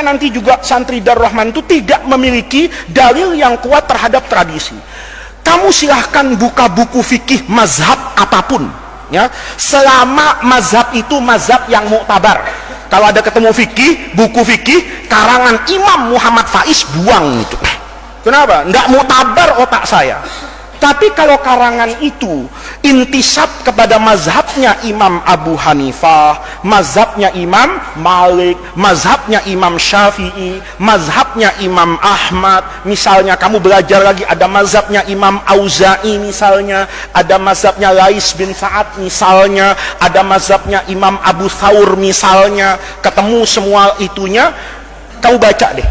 sampai nanti juga santri Darul Rahman itu tidak memiliki dalil yang kuat terhadap tradisi. Kamu silahkan buka buku fikih mazhab apapun, ya, selama mazhab itu mazhab yang muktabar. Kalau ada ketemu fikih, buku fikih karangan Imam Muhammad Faiz, buang itu. Kenapa? Nggak muktabar otak saya. Tapi kalau karangan itu intisab kepada mazhabnya Imam Abu Hanifah, mazhabnya Imam Malik, mazhabnya Imam Syafi'i, mazhabnya Imam Ahmad, misalnya kamu belajar lagi ada mazhabnya Imam Auza'i misalnya, ada mazhabnya Lais bin Sa'ad misalnya, ada mazhabnya Imam Abu Thawr misalnya, ketemu semua itunya, kamu baca deh.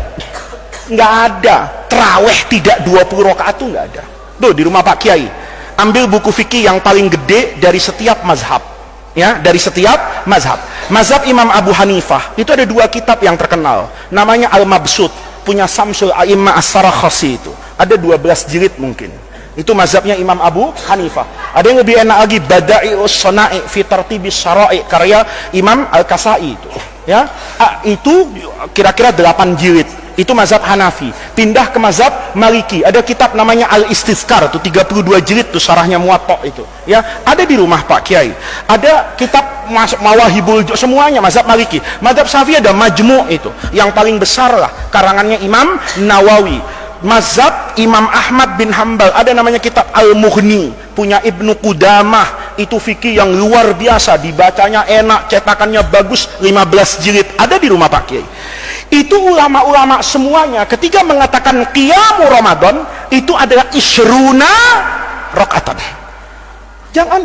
Nggak ada terawih tidak 20 rakaat tuh nggak ada. Tuh di rumah Pak Kiai, ambil buku fikih yang paling gede dari setiap mazhab, ya, dari setiap mazhab. Mazhab Imam Abu Hanifah itu ada 2 kitab yang terkenal, namanya Al-Mabsut, punya Samsul A'immah As-Sarakhsi, itu ada 12 jilid mungkin. Itu mazhabnya Imam Abu Hanifah. Ada yang lebih enak lagi, Bada'i'us Shana'i fi Tartibis Syara'i, karya Imam Al-Kasai itu, ya. Itu kira-kira 8 jilid. Itu mazhab Hanafi. Pindah ke mazhab Maliki, ada kitab namanya Al-Istizkar, itu 32 jilid tuh syarahnya Muwatta itu, ya, ada di rumah Pak Kiai. Ada kitab Mawahibul, semuanya mazhab Maliki. Mazhab Syafi'i ada Majmu' itu, yang paling besar lah karangannya Imam Nawawi. Mazhab Imam Ahmad bin Hambal ada namanya kitab Al-Mughni, punya Ibnu Qudamah, itu fikih yang luar biasa, dibacanya enak, cetakannya bagus, 15 jilid, ada di rumah Pak Kiai. Itu ulama-ulama semuanya ketika mengatakan qiyamu Ramadan itu adalah isyruna rakaatan.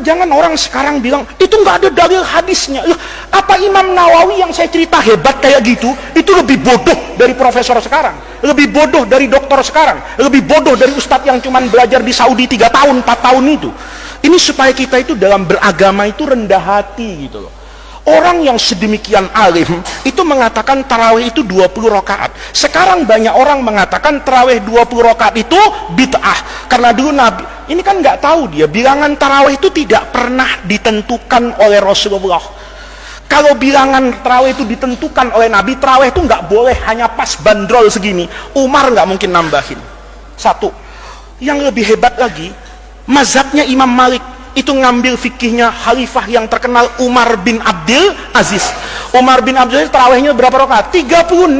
Jangan orang sekarang bilang itu nggak ada dalil hadisnya. Apa Imam Nawawi yang saya cerita hebat kayak gitu itu lebih bodoh dari profesor sekarang, lebih bodoh dari dokter sekarang, lebih bodoh dari ustadz yang cuman belajar di Saudi 3 tahun 4 tahun itu. Ini supaya kita itu dalam beragama itu rendah hati gitu loh. Orang yang sedemikian alim itu mengatakan tarawih itu 20 rakaat. Sekarang banyak orang mengatakan tarawih 20 rakaat itu bid'ah. Karena dulu Nabi, ini kan nggak tahu dia, bilangan tarawih itu tidak pernah ditentukan oleh Rasulullah. Kalau bilangan tarawih itu ditentukan oleh Nabi, tarawih itu nggak boleh hanya pas bandrol segini. Umar nggak mungkin nambahin. Satu. Yang lebih hebat lagi, mazhabnya Imam Malik itu ngambil fikihnya khalifah yang terkenal Umar bin Abdul Aziz. Umar bin Abdul Aziz tarawihnya berapa rakaat? 36.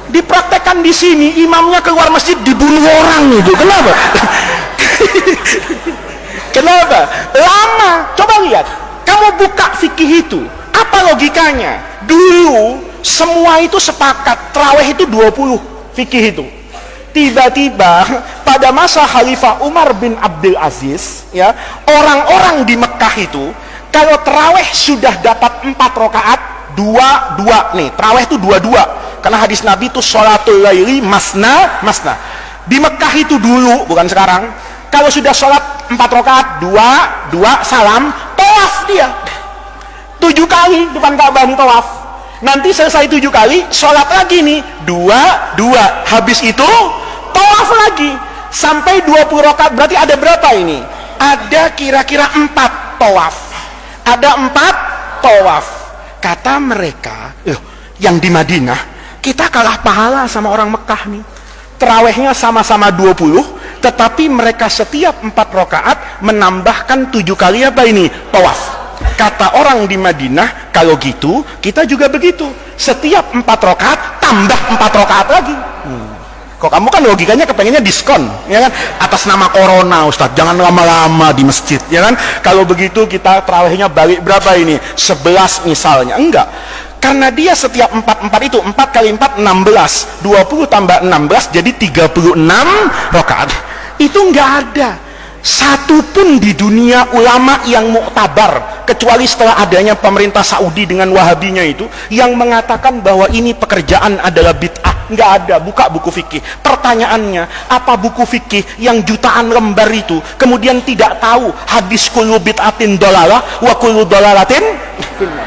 Dipraktekkan di sini, imamnya keluar masjid dibunuh orang itu. Kenapa? Kenapa? Lama. Coba lihat. Kamu buka fikih itu, apa logikanya? Dulu semua itu sepakat tarawih itu 20 fikih itu. Tiba-tiba pada masa Khalifah Umar bin Abdul Aziz, ya, orang-orang di Mekah itu kalau tarawih sudah dapat 4 rakaat, 2 nih, tarawih itu 2 karena hadis Nabi itu sholatul laili masna. Di Mekah itu dulu, bukan sekarang, kalau sudah sholat 4 rakaat, 2 salam, tawaf dia 7 kali depan Ka'bah nih, tawaf. Nanti selesai 7 kali, sholat lagi nih, 2 habis itu tawaf lagi sampai 20 rakaat. Berarti ada berapa ini? Ada kira-kira 4 tawaf. Ada 4 tawaf. Kata mereka, yang di Madinah kita kalah pahala sama orang Mekah nih. Terawihnya sama-sama 20, tetapi mereka setiap 4 rakaat menambahkan 7 kali apa ini? Tawaf. Kata orang di Madinah, kalau gitu kita juga begitu, setiap 4 rakaat tambah 4 rakaat lagi. Kok kamu kan logikanya kepengennya diskon, ya kan? Atas nama corona, Ustadz, jangan lama-lama di masjid, ya kan? Kalau begitu kita tarawihnya balik berapa ini? 11 misalnya. Enggak. Karena dia setiap 4 itu 4 kali 4 16, 20 tambah 16 jadi 36 rakaat. Itu enggak ada satu pun di dunia ulama yang muktabar, kecuali setelah adanya pemerintah Saudi dengan Wahabinya itu, yang mengatakan bahwa ini pekerjaan adalah bid'ah. Nggak ada. Buka buku fikih. Pertanyaannya, apa buku fikih yang jutaan lembar itu kemudian tidak tahu hadis kullu bid'atin dolalah wa kullu dolalatin finnar?